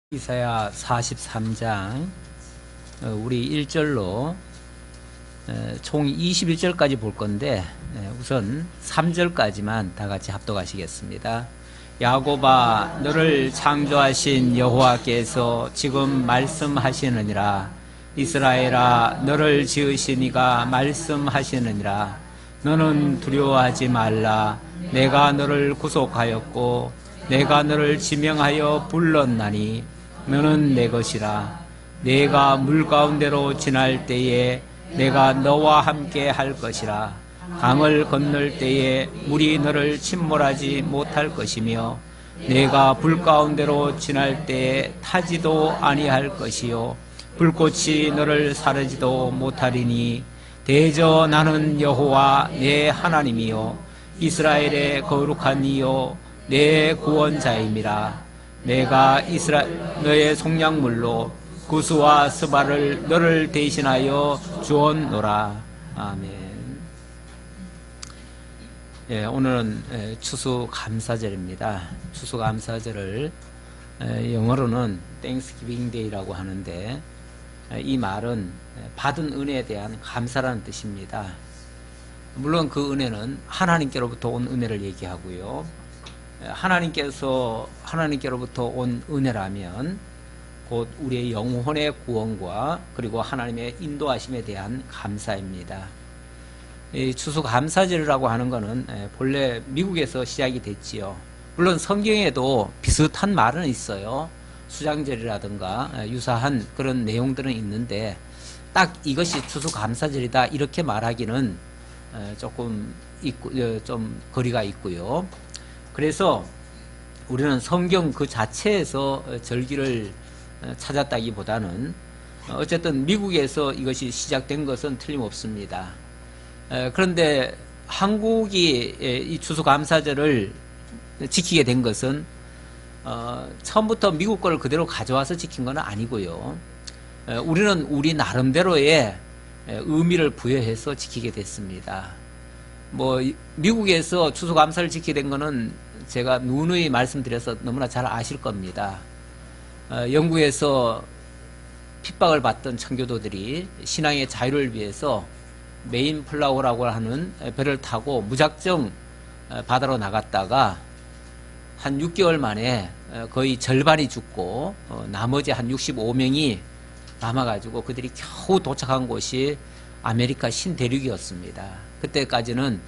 이사야 43장 우리 1절로 총 21절까지 볼 건데 우선 3절까지만 다 같이 합독하시겠습니다. 야곱아, 너를 창조하신 여호와께서 지금 말씀하시느니라. 이스라엘아, 너를 지으신 이가 말씀하시느니라. 너는 두려워하지 말라. 내가 너를 구속하였고 내가 너를 지명하여 불렀나니 너는 내 것이라. 내가 물 가운데로 지날 때에 내가 너와 함께 할 것이라. 강을 건널 때에 물이 너를 침몰하지 못할 것이며 내가 불 가운데로 지날 때에 타지도 아니할 것이요 불꽃이 너를 사르지도 못하리니 대저 나는 여호와 내 하나님이요 이스라엘의 거룩한 이요 내 구원자임이라. 내가 너의 속량물로 구스와 스바를 너를 대신하여 주었노라. 아멘. 예, 오늘은 추수감사절입니다. 추수감사절을 영어로는 Thanksgiving Day라고 하는데 이 말은 받은 은혜에 대한 감사라는 뜻입니다. 물론 그 은혜는 하나님께로부터 온 은혜를 얘기하고요. 하나님께로부터 온 은혜라면 곧 우리의 영혼의 구원과 그리고 하나님의 인도하심에 대한 감사입니다. 이 추수감사절이라고 하는 것은 본래 미국에서 시작이 됐지요. 물론 성경에도 비슷한 말은 있어요. 수장절이라든가 유사한 그런 내용들은 있는데 딱 이것이 추수감사절이다 이렇게 말하기는 조금 좀 거리가 있고요. 그래서 우리는 성경 그 자체에서 절기를 찾았다기보다는 어쨌든 미국에서 이것이 시작된 것은 틀림없습니다. 그런데 한국이 이 추수감사절을 지키게 된 것은 처음부터 미국 거를 그대로 가져와서 지킨 건 아니고요. 우리는 우리 나름대로의 의미를 부여해서 지키게 됐습니다. 미국에서 추수감사를 지키게 된 것은 제가 누누이 말씀드려서 너무나 잘 아실 겁니다. 영국에서 핍박을 받던 청교도들이 신앙의 자유를 위해서 메인플라워라고 하는 배를 타고 무작정 바다로 나갔다가 한 6개월 만에 거의 절반이 죽고 나머지 한 65명이 남아가지고 그들이 겨우 도착한 곳이 아메리카 신대륙이었습니다. 그때까지는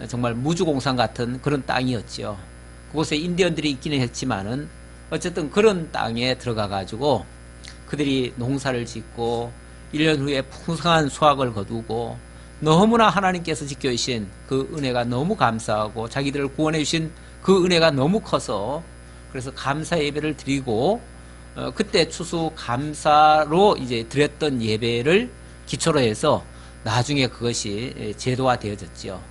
정말 무주공산 같은 그런 땅이었죠. 그곳에 인디언들이 있기는 했지만은 어쨌든 그런 땅에 들어가가지고 그들이 농사를 짓고 1년 후에 풍성한 수확을 거두고 너무나 하나님께서 지켜주신 그 은혜가 너무 감사하고 자기들을 구원해주신 그 은혜가 너무 커서 그래서 감사 예배를 드리고 그때 추수감사로 이제 드렸던 예배를 기초로 해서 나중에 그것이 제도화 되어졌죠.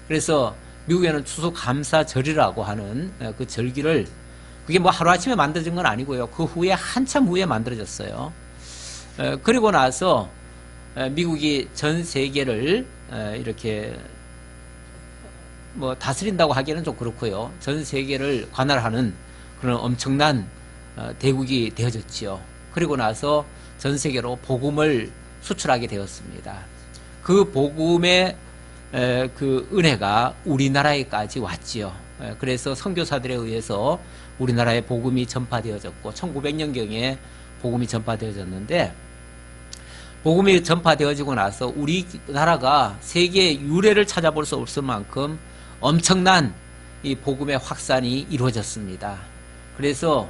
그래서 미국에는 추수감사절이라고 하는 그 절기를 그게 하루아침에 만들어진 건 아니고요. 그 후에 한참 후에 만들어졌어요. 그리고 나서 미국이 전 세계를 이렇게 다스린다고 하기에는 좀 그렇고요. 전 세계를 관할하는 그런 엄청난 대국이 되어졌지요. 그리고 나서 전 세계로 복음을 수출하게 되었습니다. 그 복음의 그 은혜가 우리나라에까지 왔지요. 그래서 선교사들에 의해서 우리나라에 복음이 전파되어졌고 1900년경에 복음이 전파되어졌는데 복음이 전파되어지고 나서 우리나라가 세계의 유례를 찾아볼 수 없을 만큼 엄청난 이 복음의 확산이 이루어졌습니다. 그래서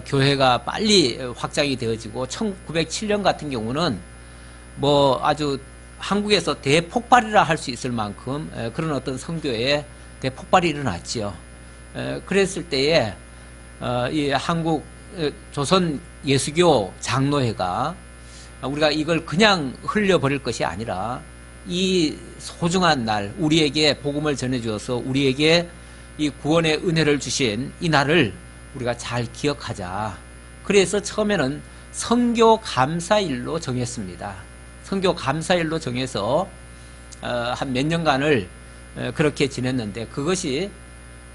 교회가 빨리 확장이 되어지고 1907년 같은 경우는 아주 한국에서 대폭발이라 할 수 있을 만큼 그런 어떤 선교의 대폭발이 일어났지요. 그랬을 때에 이 한국 조선 예수교 장로회가 우리가 이걸 그냥 흘려버릴 것이 아니라 이 소중한 날 우리에게 복음을 전해주어서 우리에게 이 구원의 은혜를 주신 이 날을 우리가 잘 기억하자. 그래서 처음에는 선교 감사일로 정했습니다. 선교 감사일로 정해서 한 몇 년간을 그렇게 지냈는데 그것이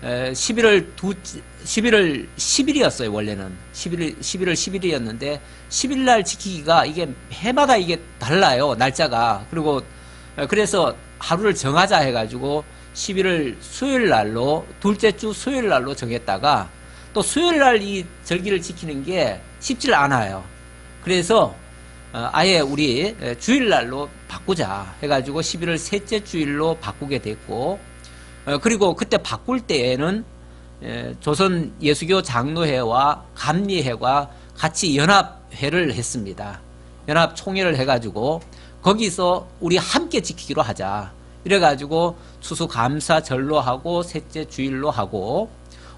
11월 10일이었어요, 원래는. 11월 10일이었는데, 10일 날 지키기가 이게 해마다 이게 달라요, 날짜가. 그리고, 그래서 하루를 정하자 해가지고, 11월 수요일 날로, 둘째 주 수요일 날로 정했다가, 또 수요일 날 이 절기를 지키는 게 쉽질 않아요. 그래서, 아예 우리 주일 날로 바꾸자 해가지고, 11월 셋째 주일로 바꾸게 됐고, 그리고 그때 바꿀 때에는 조선 예수교 장로회와 감리회가 같이 연합회를 했습니다. 연합 총회를 해가지고 거기서 우리 함께 지키기로 하자. 이래가지고 추수감사절로 하고 셋째 주일로 하고,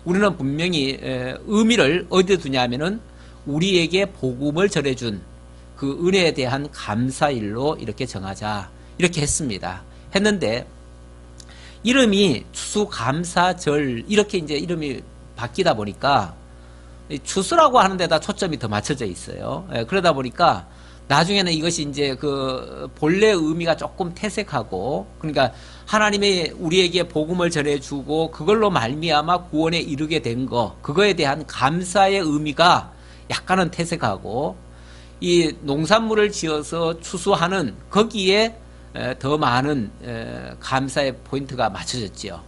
우리는 분명히 의미를 어디에 두냐면은 우리에게 복음을 전해준 그 은혜에 대한 감사일로 이렇게 정하자, 이렇게 했는데 이름이 추수감사절, 이렇게 이제 이름이 바뀌다 보니까 추수라고 하는 데다 초점이 더 맞춰져 있어요. 그러다 보니까 나중에는 이것이 이제 그 본래 의미가 조금 퇴색하고, 그러니까 하나님이 우리에게 복음을 전해주고 그걸로 말미암아 구원에 이르게 된 거, 그거에 대한 감사의 의미가 약간은 퇴색하고, 이 농산물을 지어서 추수하는 거기에 더 많은 감사의 포인트가 맞춰졌지요.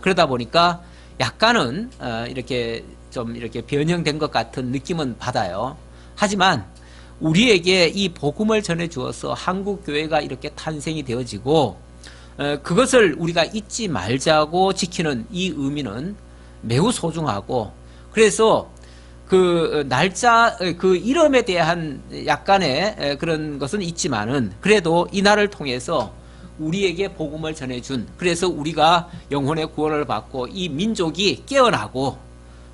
그러다 보니까 약간은 이렇게 좀 이렇게 변형된 것 같은 느낌은 받아요. 하지만 우리에게 이 복음을 전해 주어서 한국 교회가 이렇게 탄생이 되어지고, 그것을 우리가 잊지 말자고 지키는 이 의미는 매우 소중하고, 그래서 그 날짜, 그 이름에 대한 약간의 그런 것은 있지만은, 그래도 이 날을 통해서 우리에게 복음을 전해준, 그래서 우리가 영혼의 구원을 받고 이 민족이 깨어나고,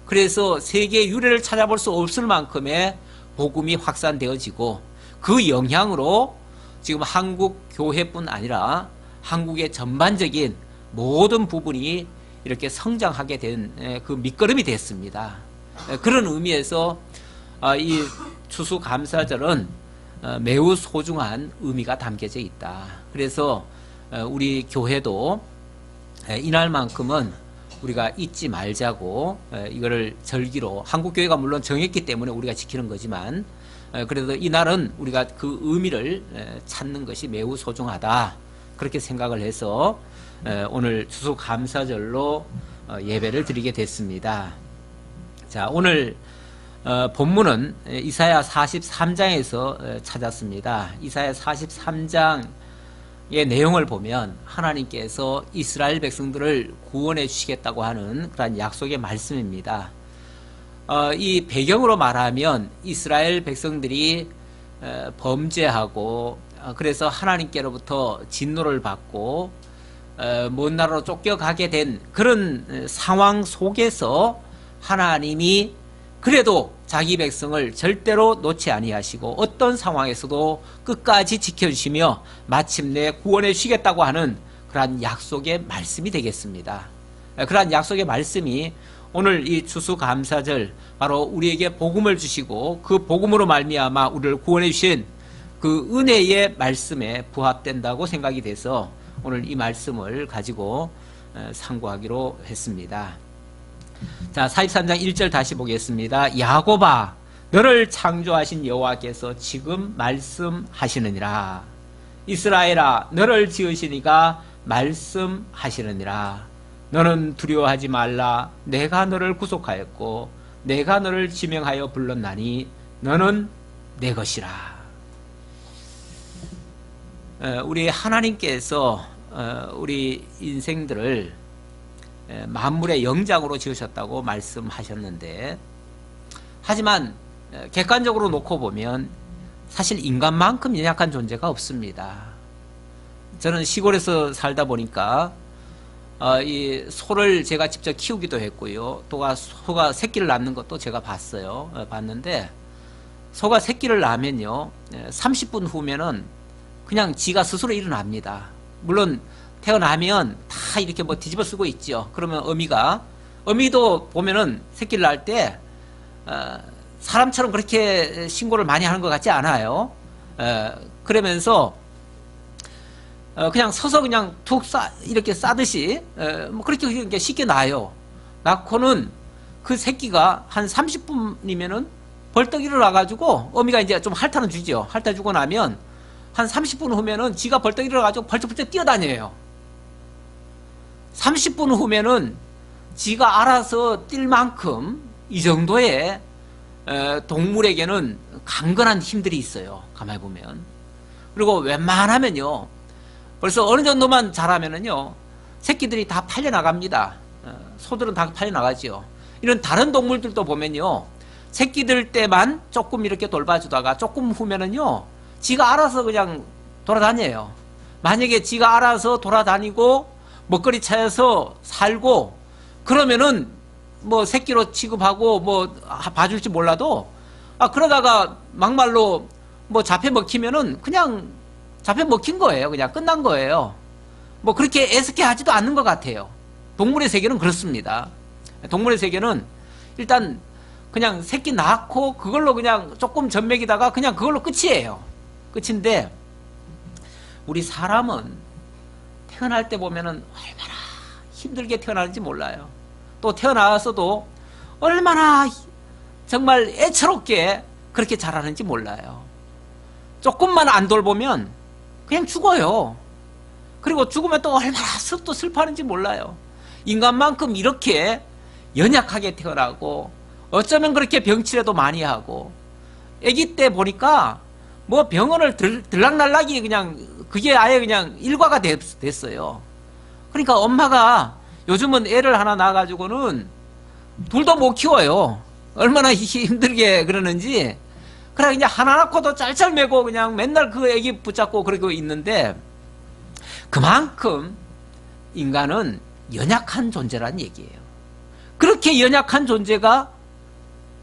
그래서 세계 유래를 찾아볼 수 없을 만큼의 복음이 확산되어지고, 그 영향으로 지금 한국 교회뿐 아니라 한국의 전반적인 모든 부분이 이렇게 성장하게 된 그 밑거름이 됐습니다. 그런 의미에서 이 추수감사절은 매우 소중한 의미가 담겨져 있다. 그래서 우리 교회도 이날만큼은 우리가 잊지 말자고 이거를 절기로, 한국 교회가 물론 정했기 때문에 우리가 지키는 거지만, 그래도 이날은 우리가 그 의미를 찾는 것이 매우 소중하다, 그렇게 생각을 해서 오늘 추수감사절로 예배를 드리게 됐습니다. 자, 오늘 본문은 이사야 43장에서 찾았습니다. 이사야 43장의 내용을 보면 하나님께서 이스라엘 백성들을 구원해 주시겠다고 하는 그런 약속의 말씀입니다. 이 배경으로 말하면 이스라엘 백성들이 범죄하고, 그래서 하나님께로부터 진노를 받고 먼 나라로 쫓겨가게 된 그런 상황 속에서 하나님이 그래도 자기 백성을 절대로 놓지 아니하시고 어떤 상황에서도 끝까지 지켜주시며 마침내 구원해 주시겠다고 하는 그러한 약속의 말씀이 되겠습니다. 그러한 약속의 말씀이 오늘 이 추수감사절, 바로 우리에게 복음을 주시고 그 복음으로 말미암아 우리를 구원해 주신 그 은혜의 말씀에 부합된다고 생각이 돼서 오늘 이 말씀을 가지고 상고하기로 했습니다. 자, 43장 1절 다시 보겠습니다. 야곱아, 너를 창조하신 여호와께서 지금 말씀하시느니라. 이스라엘아, 너를 지으시니가 말씀하시느니라. 너는 두려워하지 말라. 내가 너를 구속하였고 내가 너를 지명하여 불렀나니 너는 내 것이라. 우리 하나님께서 우리 인생들을 만물의 영장으로 지으셨다고 말씀하셨는데, 하지만 객관적으로 놓고 보면 사실 인간만큼 연약한 존재가 없습니다. 저는 시골에서 살다 보니까 이 소를 제가 직접 키우기도 했고요. 또 소가 새끼를 낳는 것도 제가 봤는데, 소가 새끼를 낳으면요 30분 후면은 그냥 지가 스스로 일어납니다. 물론 태어나면 다 이렇게 뭐 뒤집어 쓰고 있죠. 그러면 어미도 보면은 새끼를 낳을 때 사람처럼 그렇게 신고를 많이 하는 것 같지 않아요. 그러면서 그냥 서서 그냥 툭 이렇게 싸듯이 뭐 그렇게 쉽게 나요. 낳고는 그 새끼가 한 30분이면은 벌떡 일어나가지고 어미가 이제 좀 핥아는 주죠. 핥아주고 나면 한 30분 후면은 지가 벌떡 일어나가지고 벌쩍벌쩍 뛰어다녀요. 30분 후면은 지가 알아서 뛸 만큼 이 정도의 동물에게는 강건한 힘들이 있어요. 가만히 보면. 그리고 웬만하면요, 벌써 어느 정도만 자라면은요, 새끼들이 다 팔려나갑니다. 소들은 다 팔려나가지요. 이런 다른 동물들도 보면요, 새끼들 때만 조금 이렇게 돌봐주다가 조금 후면은요, 지가 알아서 그냥 돌아다녀요. 만약에 지가 알아서 돌아다니고 먹거리 찾아서 살고 그러면은 뭐 새끼로 취급하고 뭐 봐줄지 몰라도, 그러다가 막말로 뭐 잡혀 먹히면은 그냥 잡혀 먹힌 거예요. 그냥 끝난 거예요. 뭐 그렇게 애석해 하지도 않는 것 같아요. 동물의 세계는 그렇습니다. 동물의 세계는 일단 그냥 새끼 낳고 그걸로 그냥 조금 젖먹이다가 그냥 그걸로 끝이에요. 끝인데, 우리 사람은 태어날 때 보면은 얼마나 힘들게 태어나는지 몰라요. 또 태어나서도 얼마나 정말 애처롭게 그렇게 자라는지 몰라요. 조금만 안 돌보면 그냥 죽어요. 그리고 죽으면 또 얼마나 또 슬퍼하는지 몰라요. 인간만큼 이렇게 연약하게 태어나고 어쩌면 그렇게 병치레도 많이 하고, 아기 때 보니까 뭐 병원을 들락날락이 그냥 그게 아예 그냥 일과가 됐어요. 그러니까 엄마가 요즘은 애를 하나 낳아가지고는 둘도 못 키워요. 얼마나 힘들게 그러는지. 그래 그냥 하나 낳고도 짤짤매고 그냥 맨날 그 애기 붙잡고 그러고 있는데, 그만큼 인간은 연약한 존재란 얘기예요. 그렇게 연약한 존재가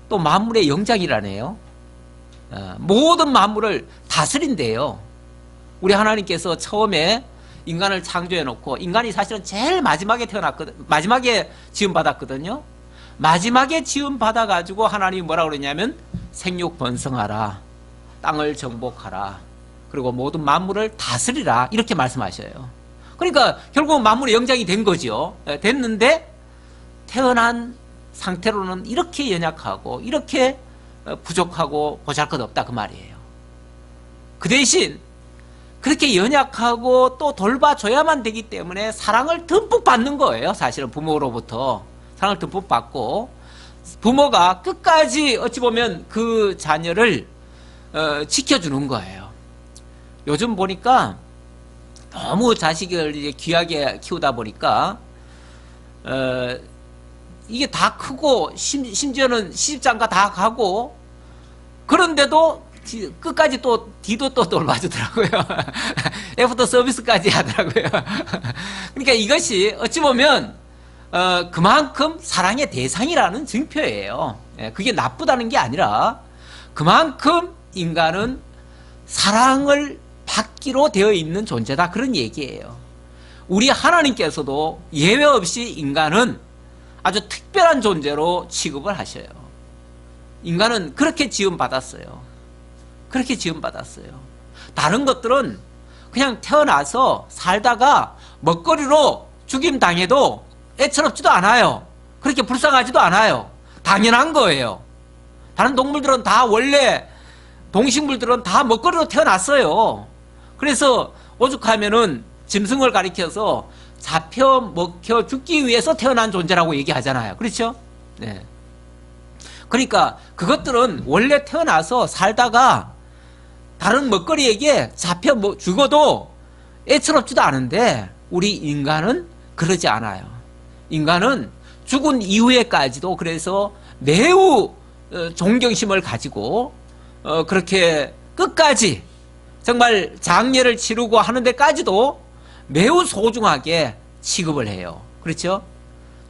또 만물의 영장이라네요. 모든 만물을 다스린대요. 우리 하나님께서 처음에 인간을 창조해 놓고, 인간이 사실은 제일 마지막에 마지막에 지음받았거든요. 마지막에 지음받아가지고 하나님이 뭐라고 그러냐면 생육 번성하라, 땅을 정복하라, 그리고 모든 만물을 다스리라, 이렇게 말씀하셔요. 그러니까 결국 만물의 영장이 된 거죠. 됐는데 태어난 상태로는 이렇게 연약하고 이렇게 부족하고 보잘것없다, 그 말이에요. 그 대신 그렇게 연약하고 또 돌봐줘야만 되기 때문에 사랑을 듬뿍 받는 거예요. 사실은 부모로부터 사랑을 듬뿍 받고, 부모가 끝까지 어찌 보면 그 자녀를 지켜주는 거예요. 요즘 보니까 너무 자식을 이제 귀하게 키우다 보니까 이게 다 크고 심지어는 시집장가 다 가고, 그런데도 끝까지 또 뒤도 또 돌봐주더라고요. 애프터 서비스까지 하더라고요. 그러니까 이것이 어찌 보면 그만큼 사랑의 대상이라는 증표예요. 그게 나쁘다는 게 아니라 그만큼 인간은 사랑을 받기로 되어 있는 존재다, 그런 얘기예요. 우리 하나님께서도 예외 없이 인간은 아주 특별한 존재로 취급을 하셔요. 인간은 그렇게 지음받았어요. 그렇게 지음받았어요. 다른 것들은 그냥 태어나서 살다가 먹거리로 죽임당해도 애처롭지도 않아요. 그렇게 불쌍하지도 않아요. 당연한 거예요. 다른 동물들은 다 원래, 동식물들은 다 먹거리로 태어났어요. 그래서 오죽하면은 짐승을 가리켜서 잡혀 먹혀 죽기 위해서 태어난 존재라고 얘기하잖아요. 그렇죠? 네. 그러니까 그것들은 원래 태어나서 살다가 다른 먹거리에게 잡혀 죽어도 애처롭지도 않은데, 우리 인간은 그러지 않아요. 인간은 죽은 이후에까지도 그래서 매우 존경심을 가지고 그렇게 끝까지 정말 장례를 치르고 하는 데까지도 매우 소중하게 취급을 해요. 그렇죠?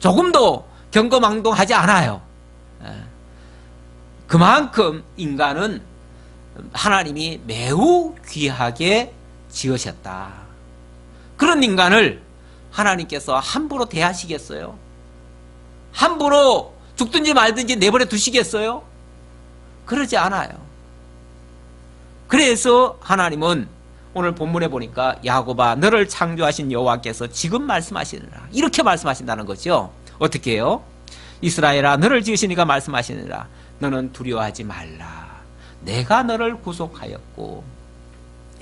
조금도 경거망동하지 않아요. 그만큼 인간은 하나님이 매우 귀하게 지으셨다. 그런 인간을 하나님께서 함부로 대하시겠어요? 함부로 죽든지 말든지 내버려 두시겠어요? 그러지 않아요. 그래서 하나님은 오늘 본문에 보니까 야곱아, 너를 창조하신 여호와께서 지금 말씀하시느라, 이렇게 말씀하신다는 거죠. 어떻게 해요? 이스라엘아 너를 지으신 이가 말씀하시느니라. 너는 두려워하지 말라. 내가 너를 구속하였고.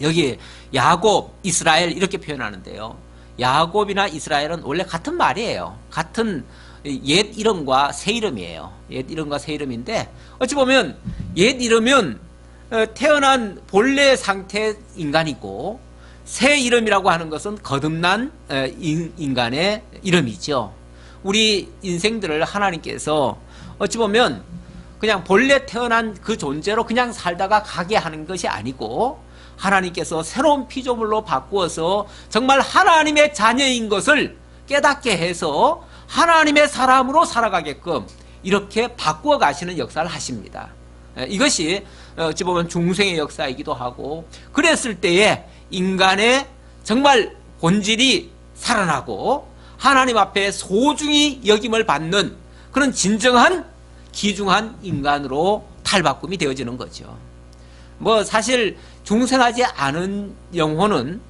여기 야곱, 이스라엘 이렇게 표현하는데요. 야곱이나 이스라엘은 원래 같은 말이에요. 같은 옛 이름과 새 이름이에요. 옛 이름과 새 이름인데 어찌 보면 옛 이름은 태어난 본래 상태 인간이고 새 이름이라고 하는 것은 거듭난 인간의 이름이죠. 우리 인생들을 하나님께서 어찌 보면 그냥 본래 태어난 그 존재로 그냥 살다가 가게 하는 것이 아니고 하나님께서 새로운 피조물로 바꾸어서 정말 하나님의 자녀인 것을 깨닫게 해서 하나님의 사람으로 살아가게끔 이렇게 바꾸어 가시는 역사를 하십니다. 이것이 어찌 보면 중생의 역사이기도 하고 그랬을 때에 인간의 정말 본질이 살아나고 하나님 앞에 소중히 여김을 받는 그런 진정한 귀중한 인간으로 탈바꿈이 되어지는 거죠. 뭐 사실 중생하지 않은 영혼은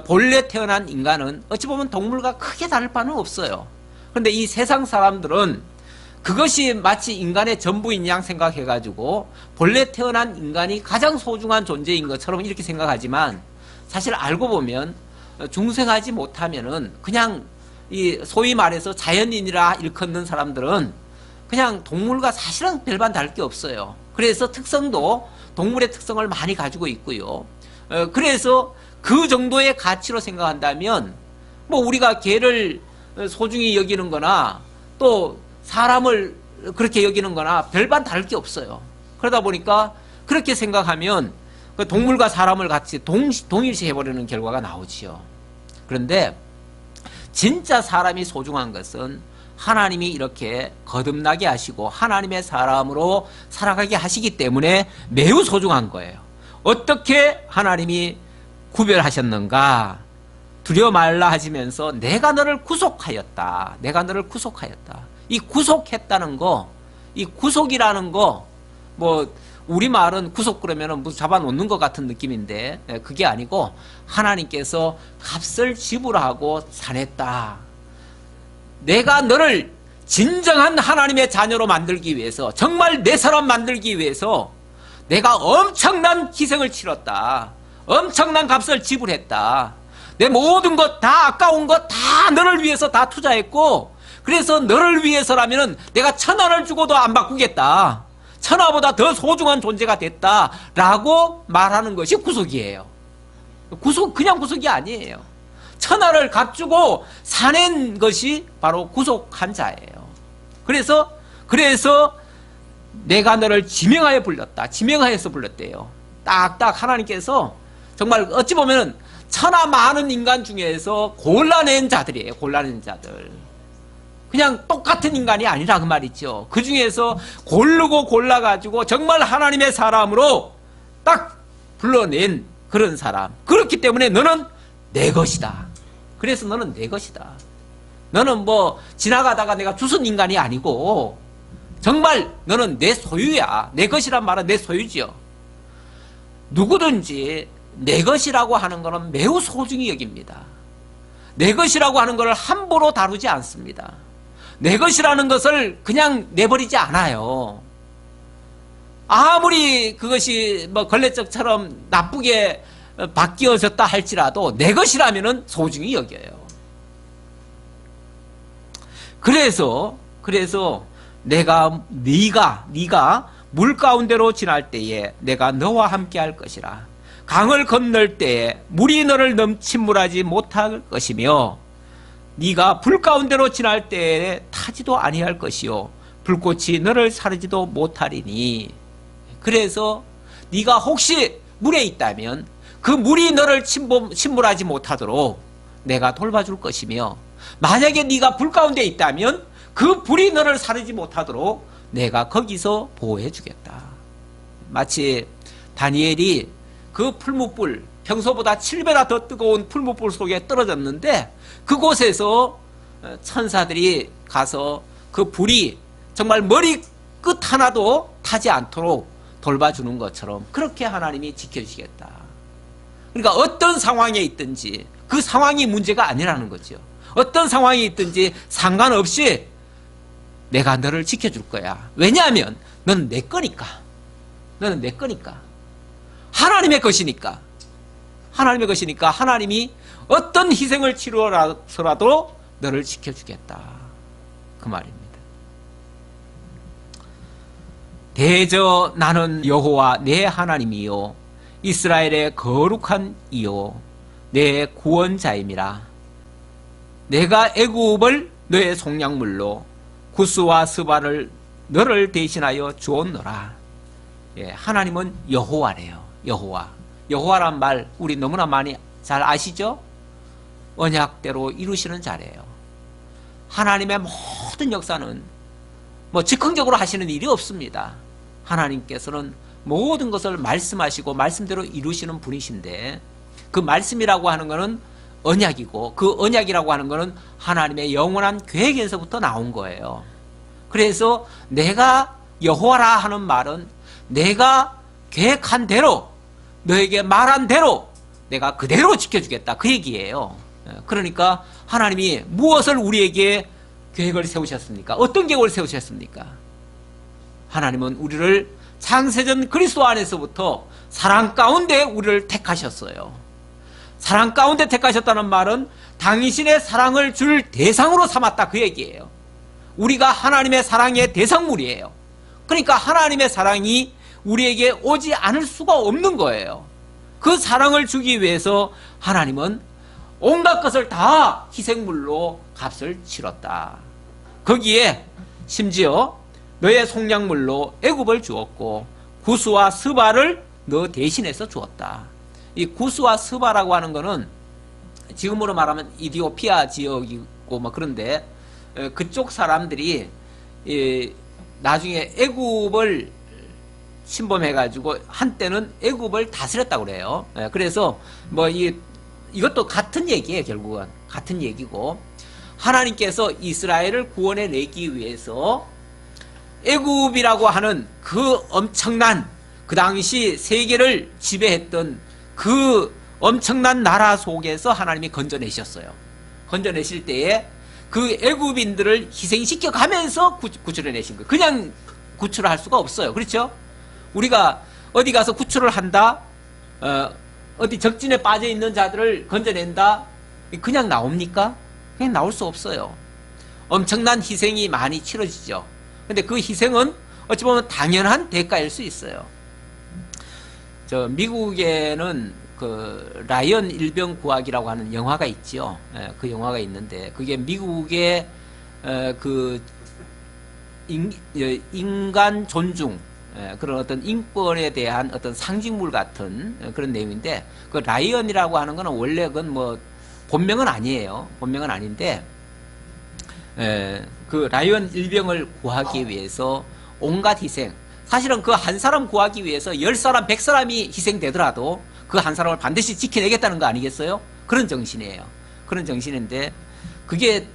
본래 태어난 인간은 어찌 보면 동물과 크게 다를 바는 없어요. 그런데 이 세상 사람들은 그것이 마치 인간의 전부인 양 생각해가지고 본래 태어난 인간이 가장 소중한 존재인 것처럼 이렇게 생각하지만 사실 알고 보면 중생하지 못하면은 그냥 이 소위 말해서 자연인이라 일컫는 사람들은 그냥 동물과 사실은 별반 다를 게 없어요. 그래서 특성도 동물의 특성을 많이 가지고 있고요. 그래서 그 정도의 가치로 생각한다면 뭐 우리가 개를 소중히 여기는 거나 또 사람을 그렇게 여기는 거나 별반 다를 게 없어요. 그러다 보니까 그렇게 생각하면 그 동물과 사람을 같이 동일시 해버리는 결과가 나오지요. 그런데 진짜 사람이 소중한 것은 하나님이 이렇게 거듭나게 하시고 하나님의 사람으로 살아가게 하시기 때문에 매우 소중한 거예요. 어떻게 하나님이 구별하셨는가? 두려워 말라 하시면서 내가 너를 구속하였다. 내가 너를 구속하였다. 이 구속했다는 거, 이 구속이라는 거, 뭐 우리말은 구속 그러면은 무슨 잡아놓는 것 같은 느낌인데 그게 아니고 하나님께서 값을 지불하고 사냈다. 내가 너를 진정한 하나님의 자녀로 만들기 위해서 정말 내 사람 만들기 위해서 내가 엄청난 희생을 치렀다. 엄청난 값을 지불했다. 내 모든 것 다 아까운 것 다 너를 위해서 다 투자했고 그래서 너를 위해서라면 내가 1,000원을 주고도 안 바꾸겠다. 천하보다 더 소중한 존재가 됐다라고 말하는 것이 구속이에요. 그냥 구속이 아니에요. 천하를 값주고 사낸 것이 바로 구속한 자예요. 그래서 내가 너를 지명하여 불렀다. 지명하여서 불렀대요. 딱딱 하나님께서 정말 어찌 보면 천하 많은 인간 중에서 골라낸 자들이에요. 골라낸 자들. 그냥 똑같은 인간이 아니라 그 말이죠. 그 중에서 고르고 골라가지고 정말 하나님의 사람으로 딱 불러낸 그런 사람. 그렇기 때문에 너는 내 것이다. 그래서 너는 내 것이다. 너는 뭐 지나가다가 내가 주운 인간이 아니고 정말 너는 내 소유야. 내 것이란 말은 내 소유지요. 누구든지 내 것이라고 하는 것은 매우 소중히 여깁니다. 내 것이라고 하는 것을 함부로 다루지 않습니다. 내 것이라는 것을 그냥 내버리지 않아요. 아무리 그것이 뭐 걸레짝처럼 나쁘게 바뀌어졌다 할지라도 내 것이라면은 소중히 여겨요. 그래서 네가 물 가운데로 지날 때에 내가 너와 함께 할 것이라. 강을 건널 때에 물이 너를 침몰하지 못할 것이며 네가 불 가운데로 지날 때에 타지도 아니할 것이요 불꽃이 너를 사르지도 못하리니. 그래서 네가 혹시 물에 있다면 그 물이 너를 침몰하지 못하도록 내가 돌봐줄 것이며 만약에 네가 불 가운데 있다면 그 불이 너를 사르지 못하도록 내가 거기서 보호해 주겠다. 마치 다니엘이 그 풀무불, 평소보다 7배나 더 뜨거운 풀무불 속에 떨어졌는데 그곳에서 천사들이 가서 그 불이 정말 머리 끝 하나도 타지 않도록 돌봐주는 것처럼 그렇게 하나님이 지켜주시겠다. 그러니까 어떤 상황에 있든지 그 상황이 문제가 아니라는 거죠. 어떤 상황이 있든지 상관없이 내가 너를 지켜줄 거야. 왜냐하면 너는 내 거니까. 너는 내 거니까. 하나님의 것이니까. 하나님의 것이니까 하나님이 어떤 희생을 치루어서라도 너를 지켜주겠다. 그 말입니다. 대저 나는 여호와 내 하나님이요 이스라엘의 거룩한 이요 내 구원자임이라. 내가 애굽을 너의 속량물로 구스와 스바를 너를 대신하여 주었노라. 예, 하나님은 여호와래요. 여호와. 여호와란 말 우리 너무나 많이 잘 아시죠? 언약대로 이루시는 자래요. 하나님의 모든 역사는 뭐 즉흥적으로 하시는 일이 없습니다. 하나님께서는 모든 것을 말씀하시고 말씀대로 이루시는 분이신데 그 말씀이라고 하는 것은 언약이고 그 언약이라고 하는 것은 하나님의 영원한 계획에서부터 나온 거예요. 그래서 내가 여호와라 하는 말은 내가 계획한 대로 너에게 말한 대로 내가 그대로 지켜주겠다 그 얘기예요. 그러니까 하나님이 무엇을 우리에게 계획을 세우셨습니까? 어떤 계획을 세우셨습니까? 하나님은 우리를 창세전 그리스도 안에서부터 사랑 가운데 우리를 택하셨어요. 사랑 가운데 택하셨다는 말은 당신의 사랑을 줄 대상으로 삼았다 그 얘기예요. 우리가 하나님의 사랑의 대상물이에요. 그러니까 하나님의 사랑이 우리에게 오지 않을 수가 없는 거예요. 그 사랑을 주기 위해서 하나님은 온갖 것을 다 희생물로 값을 치렀다. 거기에 심지어 너의 속량물로 애굽을 주었고 구스와 스바를 너 대신해서 주었다. 이 구스와 스바라고 하는 거는 지금으로 말하면 이디오피아 지역이고 뭐 그런데 그쪽 사람들이 나중에 애굽을 침범해가지고 한때는 애굽을 다스렸다고 그래요. 그래서 뭐 이것도 같은 얘기예요. 결국은 같은 얘기고 하나님께서 이스라엘을 구원해 내기 위해서 애굽이라고 하는 그 엄청난 그 당시 세계를 지배했던 그 엄청난 나라 속에서 하나님이 건져내셨어요. 건져내실 때에 그 애굽인들을 희생시켜 가면서 구출해 내신 거예요. 그냥 구출을 할 수가 없어요. 그렇죠? 우리가 어디 가서 구출을 한다, 어디 적진에 빠져 있는 자들을 건져낸다, 그냥 나옵니까? 그냥 나올 수 없어요. 엄청난 희생이 많이 치러지죠. 근데 그 희생은 어찌 보면 당연한 대가일 수 있어요. 미국에는 그 라이언 일병 구하기라고 하는 영화가 있죠. 그 영화가 있는데 그게 미국의 그 인간 존중, 그런 어떤 인권에 대한 어떤 상징물 같은 그런 내용인데 그 라이언이라고 하는 거는 원래 그건 뭐 본명은 아니에요. 본명은 아닌데 그 라이언 일병을 구하기 위해서 온갖 희생, 사실은 그 한 사람 구하기 위해서 10사람, 100사람이 희생되더라도 그 한 사람을 반드시 지켜내겠다는 거 아니겠어요? 그런 정신이에요. 그런 정신인데 그게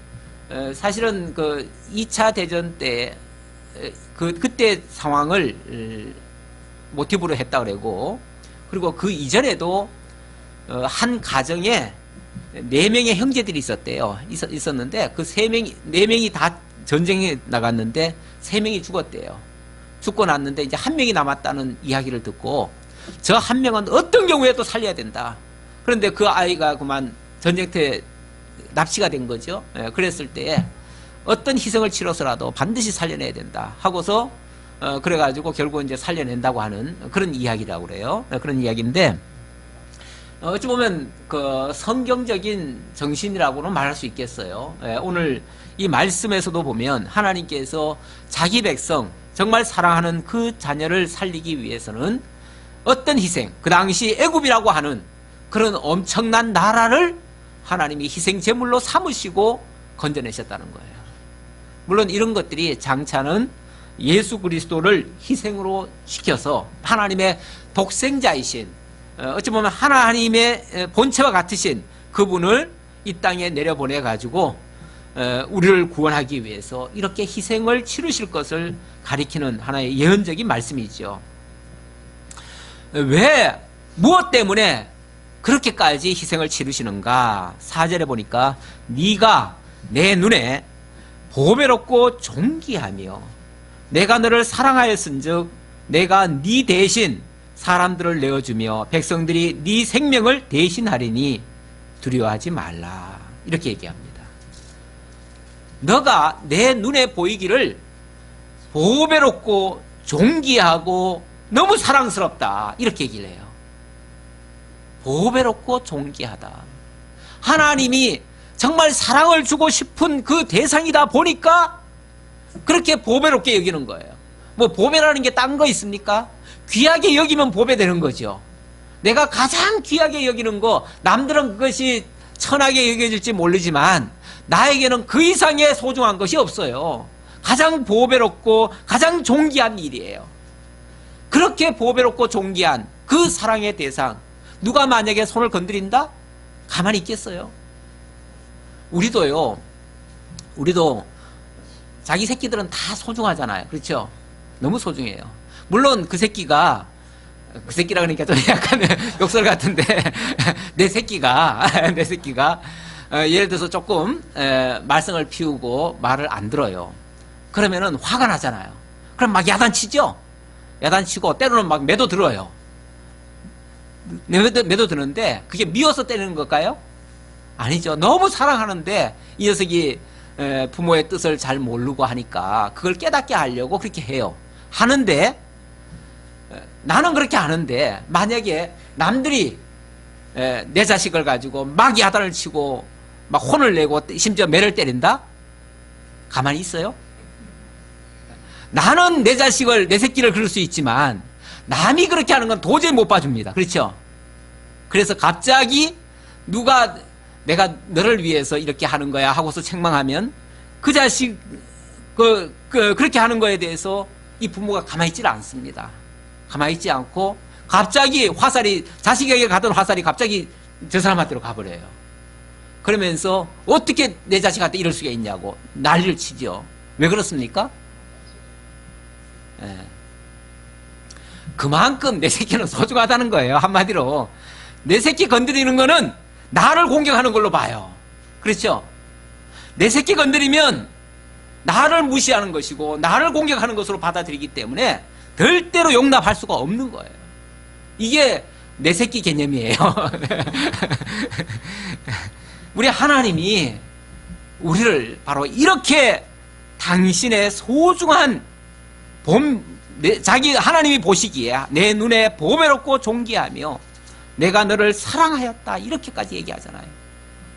사실은 그 2차 대전 때 그때 상황을 모티브로 했다 그러고, 그리고 그 이전에도 한 가정에 4명의 형제들이 있었대요. 있었는데 그 4명이 다 전쟁에 나갔는데 3명이 죽었대요. 죽고 났는데 이제 1명이 남았다는 이야기를 듣고 저 1명은 어떤 경우에도 살려야 된다. 그런데 그 아이가 그만 전쟁터에 납치가 된 거죠. 그랬을 때에 어떤 희생을 치러서라도 반드시 살려내야 된다 하고서 그래가지고 결국 이제 살려낸다고 하는 그런 이야기라고 그래요. 그런 이야기인데 어찌 보면 그 성경적인 정신이라고는 말할 수 있겠어요. 오늘 이 말씀에서도 보면 하나님께서 자기 백성, 정말 사랑하는 그 자녀를 살리기 위해서는 어떤 희생, 그 당시 애굽이라고 하는 그런 엄청난 나라를 하나님이 희생 제물로 삼으시고 건져내셨다는 거예요. 물론 이런 것들이 장차는 예수 그리스도를 희생으로 시켜서 하나님의 독생자이신, 어찌 보면 하나님의 본체와 같으신 그분을 이 땅에 내려보내 가지고 우리를 구원하기 위해서 이렇게 희생을 치르실 것을 가리키는 하나의 예언적인 말씀이죠. 왜, 무엇 때문에 그렇게까지 희생을 치르시는가? 4절에 보니까 네가 내 눈에 보배롭고 존귀하며 내가 너를 사랑하였은즉 내가 네 대신 사람들을 내어주며 백성들이 네 생명을 대신하리니 두려워하지 말라. 이렇게 얘기합니다. 너가 내 눈에 보이기를 보배롭고 존귀하고 너무 사랑스럽다. 이렇게 얘기를 해요. 보배롭고 존귀하다. 하나님이 정말 사랑을 주고 싶은 그 대상이다 보니까 그렇게 보배롭게 여기는 거예요. 뭐 보배라는 게 딴 거 있습니까? 귀하게 여기면 보배되는 거죠. 내가 가장 귀하게 여기는 거, 남들은 그것이 천하게 여겨질지 모르지만 나에게는 그 이상의 소중한 것이 없어요. 가장 보배롭고 가장 존귀한 일이에요. 그렇게 보배롭고 존귀한 그 사랑의 대상, 누가 만약에 손을 건드린다? 가만히 있겠어요? 우리도 자기 새끼들은 다 소중하잖아요. 그렇죠? 너무 소중해요. 물론 그 새끼라 그러니까 좀 약간 욕설 같은데 내 새끼가 예를 들어서 조금 말썽을 피우고 말을 안 들어요. 그러면은 화가 나잖아요. 그럼 막 야단치죠? 야단치고 때로는 막 매도 들어요. 매도 드는데 그게 미워서 때리는 걸까요? 아니죠. 너무 사랑하는데 이 녀석이 부모의 뜻을 잘 모르고 하니까 그걸 깨닫게 하려고 그렇게 해요. 하는데 나는 그렇게 하는데 만약에 남들이 내 자식을 가지고 막 야단을 치고 막 혼을 내고 심지어 매를 때린다? 가만히 있어요? 나는 내 자식을, 내 새끼를 그럴 수 있지만 남이 그렇게 하는 건 도저히 못 봐줍니다. 그렇죠? 그래서 갑자기 누가 내가 너를 위해서 이렇게 하는 거야 하고서 책망하면 그 자식 그렇게 하는 거에 대해서 이 부모가 가만히 있지 않습니다. 가만히 있지 않고 갑자기 화살이, 자식에게 가던 화살이 갑자기 저 사람한테로 가버려요. 그러면서 어떻게 내 자식한테 이럴 수가 있냐고 난리를 치죠. 왜 그렇습니까? 그만큼 내 새끼는 소중하다는 거예요. 한마디로 내 새끼 건드리는 거는 나를 공격하는 걸로 봐요. 그렇죠? 내 새끼 건드리면 나를 무시하는 것이고 나를 공격하는 것으로 받아들이기 때문에 절대로 용납할 수가 없는 거예요. 이게 내 새끼 개념이에요. 우리 하나님이 우리를 바로 이렇게 당신의 소중한 자기 하나님이 보시기에 내 눈에 보배롭고 존귀하며 내가 너를 사랑하였다 이렇게까지 얘기하잖아요.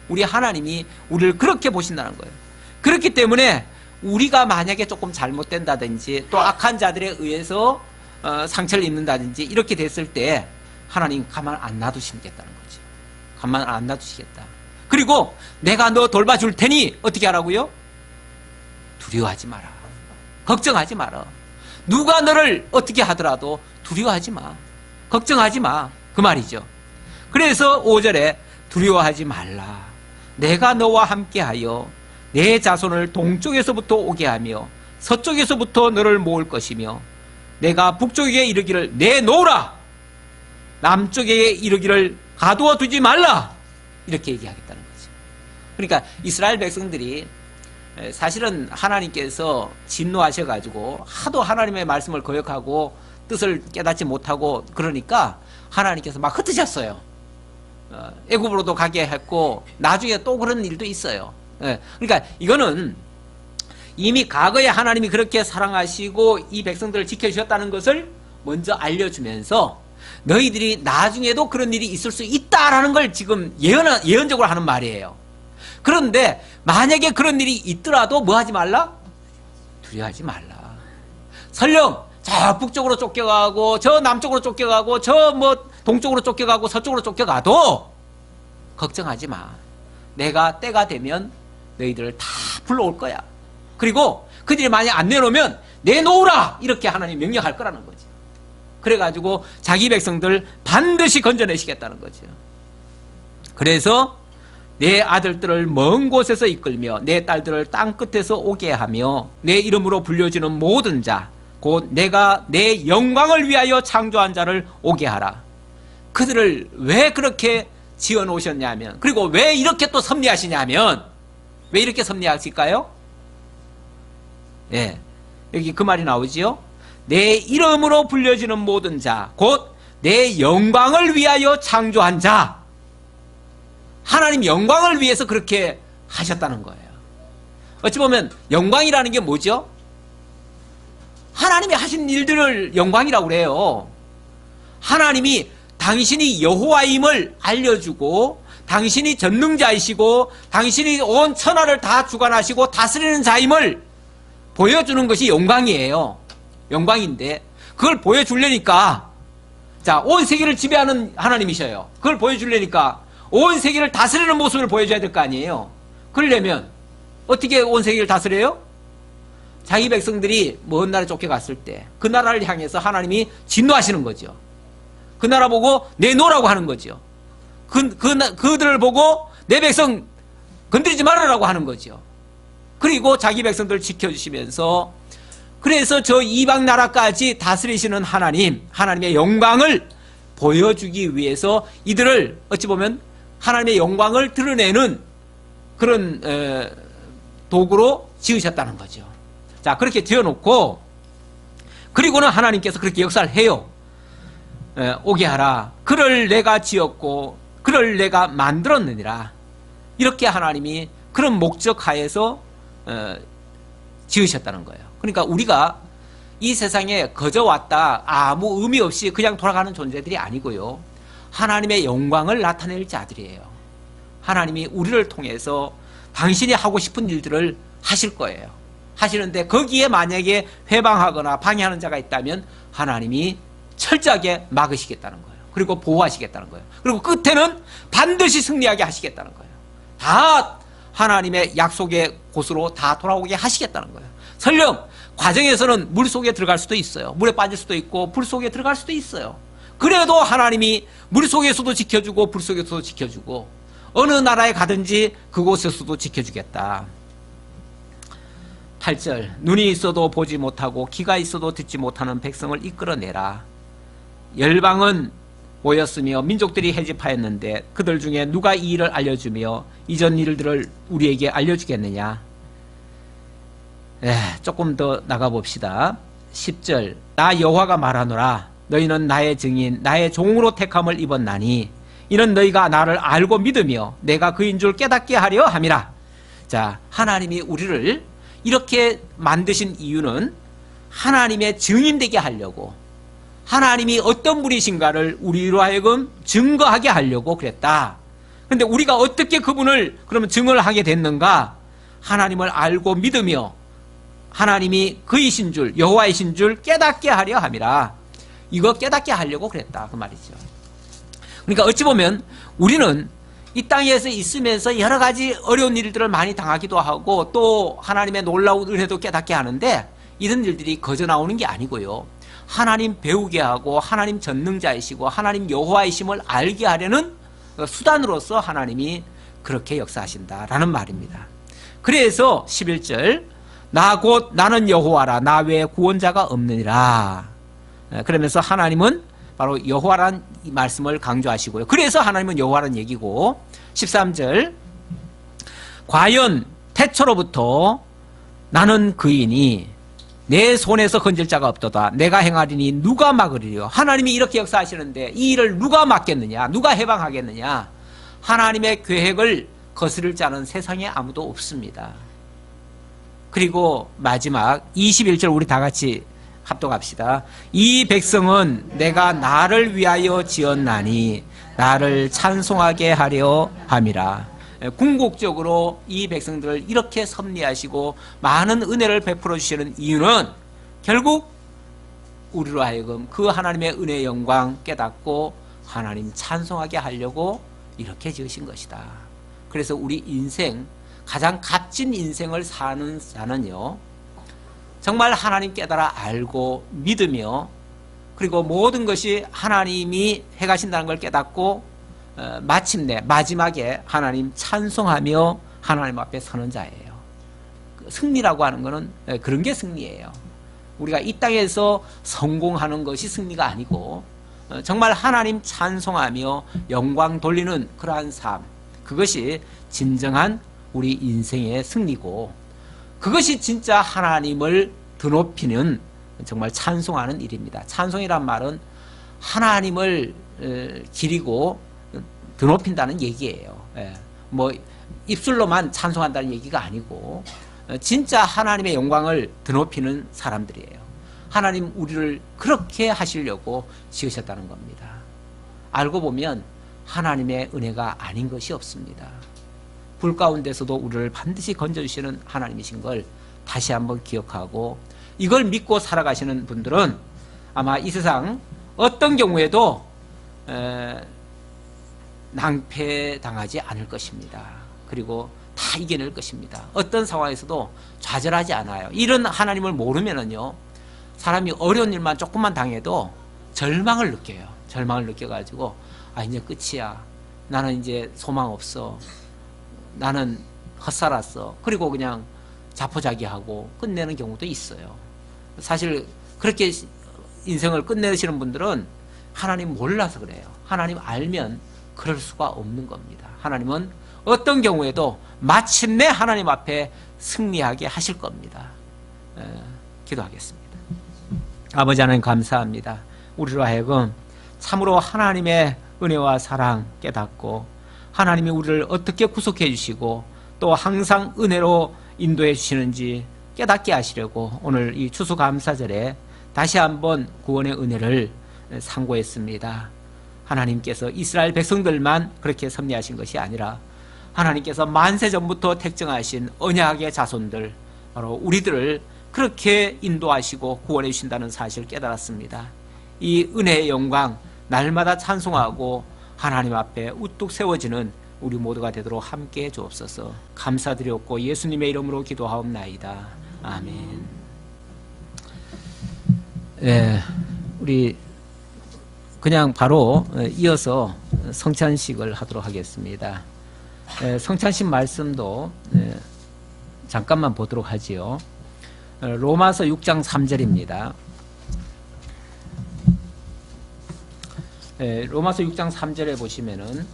우리 하나님이 우리를 그렇게 보신다는 거예요. 그렇기 때문에 우리가 만약에 조금 잘못된다든지 또 악한 자들에 의해서 상처를 입는다든지 이렇게 됐을 때 하나님 가만 안 놔두시겠다는 거죠. 가만 안 놔두시겠다. 그리고 내가 너 돌봐줄 테니 어떻게 하라고요? 두려워하지 마라. 걱정하지 마라. 누가 너를 어떻게 하더라도 두려워하지 마. 걱정하지 마. 그 말이죠. 그래서 5절에 두려워하지 말라. 내가 너와 함께하여 내 자손을 동쪽에서부터 오게 하며 서쪽에서부터 너를 모을 것이며 내가 북쪽에 이르기를 내놓으라. 남쪽에 이르기를 가두어 두지 말라. 이렇게 얘기하겠다는 거죠. 그러니까 이스라엘 백성들이 사실은 하나님께서 진노하셔가지고 하도 하나님의 말씀을 거역하고 뜻을 깨닫지 못하고 그러니까 하나님께서 막 흩으셨어요. 애굽으로도 가게 했고 나중에 또 그런 일도 있어요. 그러니까 이거는 이미 과거에 하나님이 그렇게 사랑하시고 이 백성들을 지켜주셨다는 것을 먼저 알려주면서 너희들이 나중에도 그런 일이 있을 수 있다라는 걸 지금 예언적으로 하는 말이에요. 그런데 만약에 그런 일이 있더라도 뭐 하지 말라? 두려워하지 말라. 설령 저 북쪽으로 쫓겨가고 저 남쪽으로 쫓겨가고 저 뭐 동쪽으로 쫓겨가고 서쪽으로 쫓겨가도 걱정하지 마. 내가 때가 되면 너희들을 다 불러올 거야. 그리고 그들이 만약 안 내놓으면 내놓으라 이렇게 하나님 명령할 거라는 거죠. 그래가지고 자기 백성들 반드시 건져내시겠다는 거죠. 그래서 내 아들들을 먼 곳에서 이끌며 내 딸들을 땅 끝에서 오게 하며 내 이름으로 불려지는 모든 자 곧 내가 내 영광을 위하여 창조한 자를 오게 하라. 그들을 왜 그렇게 지어 놓으셨냐면, 그리고 왜 이렇게 또 섭리하시냐면, 왜 이렇게 섭리하실까요? 예. 여기 그 말이 나오지요. 내 이름으로 불려지는 모든 자, 곧 내 영광을 위하여 창조한 자. 하나님 영광을 위해서 그렇게 하셨다는 거예요. 어찌 보면 영광이라는 게 뭐죠? 하나님이 하신 일들을 영광이라고 그래요. 하나님이 당신이 여호와임을 알려주고, 당신이 전능자이시고, 당신이 온 천하를 다 주관하시고 다스리는 자임을 보여주는 것이 영광이에요. 영광인데 그걸 보여주려니까, 자, 온 세계를 지배하는 하나님이셔요. 그걸 보여주려니까 온 세계를 다스리는 모습을 보여줘야 될 거 아니에요. 그러려면 어떻게 온 세계를 다스려요? 자기 백성들이 먼 나라에 쫓겨갔을 때 그 나라를 향해서 하나님이 진노하시는 거죠. 그 나라 보고 내놓으라고 하는 거죠. 그들을 보고 내 백성 건드리지 말으라고 하는 거죠. 그리고 자기 백성들을 지켜주시면서, 그래서 저 이방 나라까지 다스리시는 하나님, 하나님의 영광을 보여주기 위해서 이들을 어찌 보면 하나님의 영광을 드러내는 그런 도구로 지으셨다는 거죠. 자, 그렇게 지어놓고, 그리고는 하나님께서 그렇게 역사를 해요. 오게 하라. 그를 내가 지었고 그를 내가 만들었느니라. 이렇게 하나님이 그런 목적 하에서 지으셨다는 거예요. 그러니까 우리가 이 세상에 거저 왔다 아무 의미 없이 그냥 돌아가는 존재들이 아니고요, 하나님의 영광을 나타낼 자들이에요. 하나님이 우리를 통해서 당신이 하고 싶은 일들을 하실 거예요. 하시는데 거기에 만약에 회방하거나 방해하는 자가 있다면 하나님이 철저하게 막으시겠다는 거예요. 그리고 보호하시겠다는 거예요. 그리고 끝에는 반드시 승리하게 하시겠다는 거예요. 다 하나님의 약속의 곳으로 다 돌아오게 하시겠다는 거예요. 설령 과정에서는 물 속에 들어갈 수도 있어요. 물에 빠질 수도 있고 불 속에 들어갈 수도 있어요. 그래도 하나님이 물 속에서도 지켜주고 불 속에서도 지켜주고 어느 나라에 가든지 그곳에서도 지켜주겠다. 8절, 눈이 있어도 보지 못하고 귀가 있어도 듣지 못하는 백성을 이끌어내라. 열방은 모였으며 민족들이 해집하였는데 그들 중에 누가 이 일을 알려주며 이전 일들을 우리에게 알려주겠느냐. 조금 더 나가봅시다. 10절, 나 여호와가 말하노라. 너희는 나의 증인 나의 종으로 택함을 입었나니 이는 너희가 나를 알고 믿으며 내가 그인 줄 깨닫게 하려 함이라. 자, 하나님이 우리를 이렇게 만드신 이유는 하나님의 증인되게 하려고, 하나님이 어떤 분이신가를 우리로 하여금 증거하게 하려고 그랬다. 그런데 우리가 어떻게 그분을 그러면 증언하게 됐는가? 하나님을 알고 믿으며 하나님이 그이신 줄, 여호와이신 줄 깨닫게 하려 함이라. 이거 깨닫게 하려고 그랬다, 그 말이죠. 그러니까 어찌 보면 우리는 이 땅에서 있으면서 여러 가지 어려운 일들을 많이 당하기도 하고 또 하나님의 놀라운 은혜도 깨닫게 하는데, 이런 일들이 거저 나오는 게 아니고요, 하나님 배우게 하고 하나님 전능자이시고 하나님 여호와이심을 알게 하려는 수단으로서 하나님이 그렇게 역사하신다라는 말입니다. 그래서 11절, 나 곧 나는 여호와라 나 외에 구원자가 없느니라. 그러면서 하나님은 바로 여호와라는 이 말씀을 강조하시고요. 그래서 하나님은 여호와라는 얘기고, 13절, 과연 태초로부터 나는 그이니 내 손에서 건질 자가 없도다. 내가 행하리니 누가 막으리요. 하나님이 이렇게 역사하시는데 이 일을 누가 막겠느냐, 누가 해방하겠느냐. 하나님의 계획을 거스를 자는 세상에 아무도 없습니다. 그리고 마지막 21절 우리 다 같이 합독합시다. 이 백성은 내가 나를 위하여 지었나니 나를 찬송하게 하려 함이라. 궁극적으로 이 백성들을 이렇게 섭리하시고 많은 은혜를 베풀어 주시는 이유는 결국 우리로 하여금 그 하나님의 은혜의 영광 깨닫고 하나님 찬송하게 하려고 이렇게 지으신 것이다. 그래서 우리 인생, 가장 값진 인생을 사는 자는요, 정말 하나님 깨달아 알고 믿으며 그리고 모든 것이 하나님이 해가신다는 걸 깨닫고 마침내 마지막에 하나님 찬송하며 하나님 앞에 서는 자예요. 승리라고 하는 것은 그런 게 승리예요. 우리가 이 땅에서 성공하는 것이 승리가 아니고 정말 하나님 찬송하며 영광 돌리는 그러한 삶, 그것이 진정한 우리 인생의 승리고, 그것이 진짜 하나님을 드높이는 정말 찬송하는 일입니다. 찬송이란 말은 하나님을 기리고 드높인다는 얘기예요. 뭐 입술로만 찬송한다는 얘기가 아니고 진짜 하나님의 영광을 드높이는 사람들이에요. 하나님 우리를 그렇게 하시려고 지으셨다는 겁니다. 알고 보면 하나님의 은혜가 아닌 것이 없습니다. 불 가운데서도 우리를 반드시 건져주시는 하나님이신 걸 다시 한번 기억하고 이걸 믿고 살아가시는 분들은 아마 이 세상 어떤 경우에도 낭패당하지 않을 것입니다. 그리고 다 이겨낼 것입니다. 어떤 상황에서도 좌절하지 않아요. 이런 하나님을 모르면은요, 사람이 어려운 일만 조금만 당해도 절망을 느껴요. 절망을 느껴가지고 이제 끝이야. 나는 이제 소망 없어. 나는 헛살았어. 그리고 그냥 자포자기하고 끝내는 경우도 있어요. 사실 그렇게 인생을 끝내시는 분들은 하나님 몰라서 그래요. 하나님 알면 그럴 수가 없는 겁니다. 하나님은 어떤 경우에도 마침내 하나님 앞에 승리하게 하실 겁니다. 기도하겠습니다. 아버지 하나님 감사합니다. 우리로 하여금 참으로 하나님의 은혜와 사랑 깨닫고 하나님이 우리를 어떻게 구속해 주시고 또 항상 은혜로 인도해 주시는지 깨닫게 하시려고 오늘 이 추수감사절에 다시 한번 구원의 은혜를 상고했습니다. 하나님께서 이스라엘 백성들만 그렇게 섭리하신 것이 아니라 하나님께서 만세 전부터 택정하신 언약의 자손들 바로 우리들을 그렇게 인도하시고 구원해 주신다는 사실을 깨달았습니다. 이 은혜의 영광 날마다 찬송하고 하나님 앞에 우뚝 세워지는 우리 모두가 되도록 함께해 주옵소서. 감사드렸고 예수님의 이름으로 기도하옵나이다. 아멘. 우리 그냥 바로 이어서 성찬식을 하도록 하겠습니다. 성찬식 말씀도 잠깐만 보도록 하지요. 로마서 6장 3절입니다. 로마서 6장 3절에 보시면은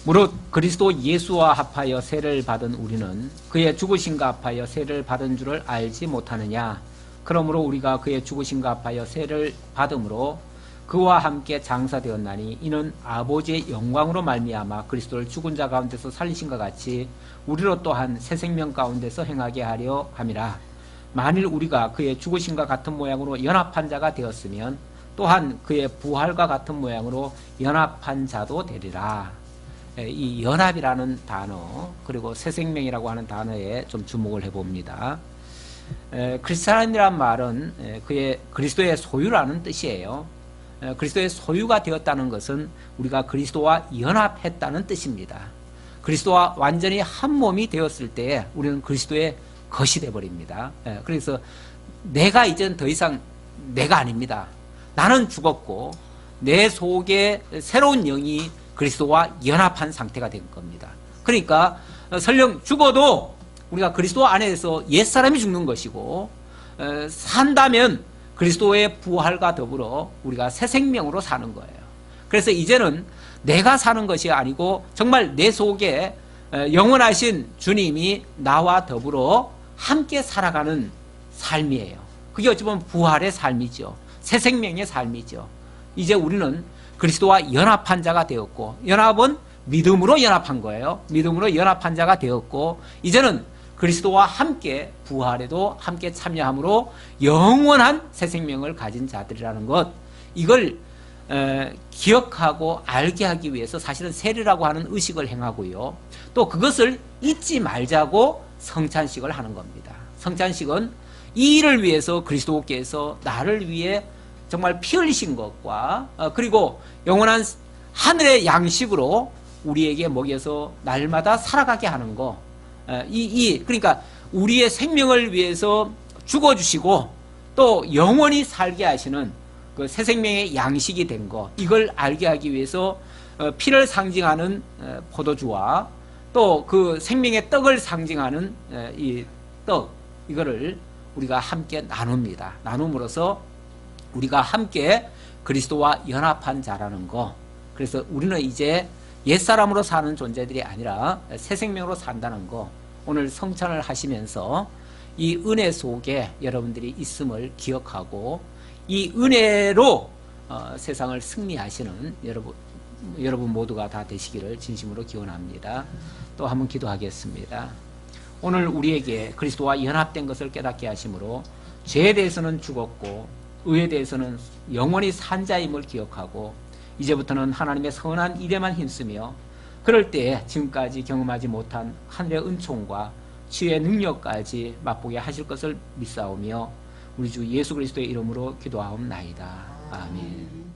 무릇 그리스도 예수와 합하여 세를 받은 우리는 그의 죽으심과 합하여 세를 받은 줄을 알지 못하느냐. 그러므로 우리가 그의 죽으심과 합하여 세를 받음으로 그와 함께 장사되었나니 이는 아버지의 영광으로 말미암아 그리스도를 죽은 자 가운데서 살리신과 같이 우리로 또한 새 생명 가운데서 행하게 하려 함이라. 만일 우리가 그의 죽으심과 같은 모양으로 연합한 자가 되었으면 또한 그의 부활과 같은 모양으로 연합한 자도 되리라. 이 연합이라는 단어 그리고 새 생명이라고 하는 단어에 좀 주목을 해봅니다. 크리스찬이란 말은 그의 그리스도의 소유라는 뜻이에요. 그리스도의 소유가 되었다는 것은 우리가 그리스도와 연합했다는 뜻입니다. 그리스도와 완전히 한 몸이 되었을 때 우리는 그리스도의 것이 되어버립니다. 그래서 내가 이제는 더 이상 내가 아닙니다. 나는 죽었고 내 속에 새로운 영이 그리스도와 연합한 상태가 된 겁니다. 그러니까 설령 죽어도 우리가 그리스도 안에서 옛사람이 죽는 것이고 산다면 그리스도의 부활과 더불어 우리가 새 생명으로 사는 거예요. 그래서 이제는 내가 사는 것이 아니고 정말 내 속에 영원하신 주님이 나와 더불어 함께 살아가는 삶이에요. 그게 어찌 보면 부활의 삶이죠. 새 생명의 삶이죠. 이제 우리는 그리스도와 연합한 자가 되었고, 연합은 믿음으로 연합한 거예요. 믿음으로 연합한 자가 되었고, 이제는 그리스도와 함께 부활에도 함께 참여함으로 영원한 새 생명을 가진 자들이라는 것, 이걸 기억하고 알게 하기 위해서 사실은 세례라고 하는 의식을 행하고요. 또 그것을 잊지 말자고 성찬식을 하는 겁니다. 성찬식은 이 일을 위해서 그리스도께서 나를 위해 정말 피 흘리신 것과 그리고 영원한 하늘의 양식으로 우리에게 먹여서 날마다 살아가게 하는 것, 그러니까 우리의 생명을 위해서 죽어주시고 또 영원히 살게 하시는 그 새 생명의 양식이 된 것, 이걸 알게 하기 위해서 피를 상징하는 포도주와 또 그 생명의 떡을 상징하는 이 떡, 이거를 우리가 함께 나눕니다. 나눔으로써 우리가 함께 그리스도와 연합한 자라는 거. 그래서 우리는 이제 옛사람으로 사는 존재들이 아니라 새 생명으로 산다는 거. 오늘 성찬을 하시면서 이 은혜 속에 여러분들이 있음을 기억하고 이 은혜로 세상을 승리하시는 여러분 모두가 다 되시기를 진심으로 기원합니다. 또 한번 기도하겠습니다. 오늘 우리에게 그리스도와 연합된 것을 깨닫게 하심으로 죄에 대해서는 죽었고 의에 대해서는 영원히 산 자임을 기억하고 이제부터는 하나님의 선한 일에만 힘쓰며 그럴 때에 지금까지 경험하지 못한 하늘의 은총과 치유의 능력까지 맛보게 하실 것을 믿사오며 우리 주 예수 그리스도의 이름으로 기도하옵나이다. 아멘.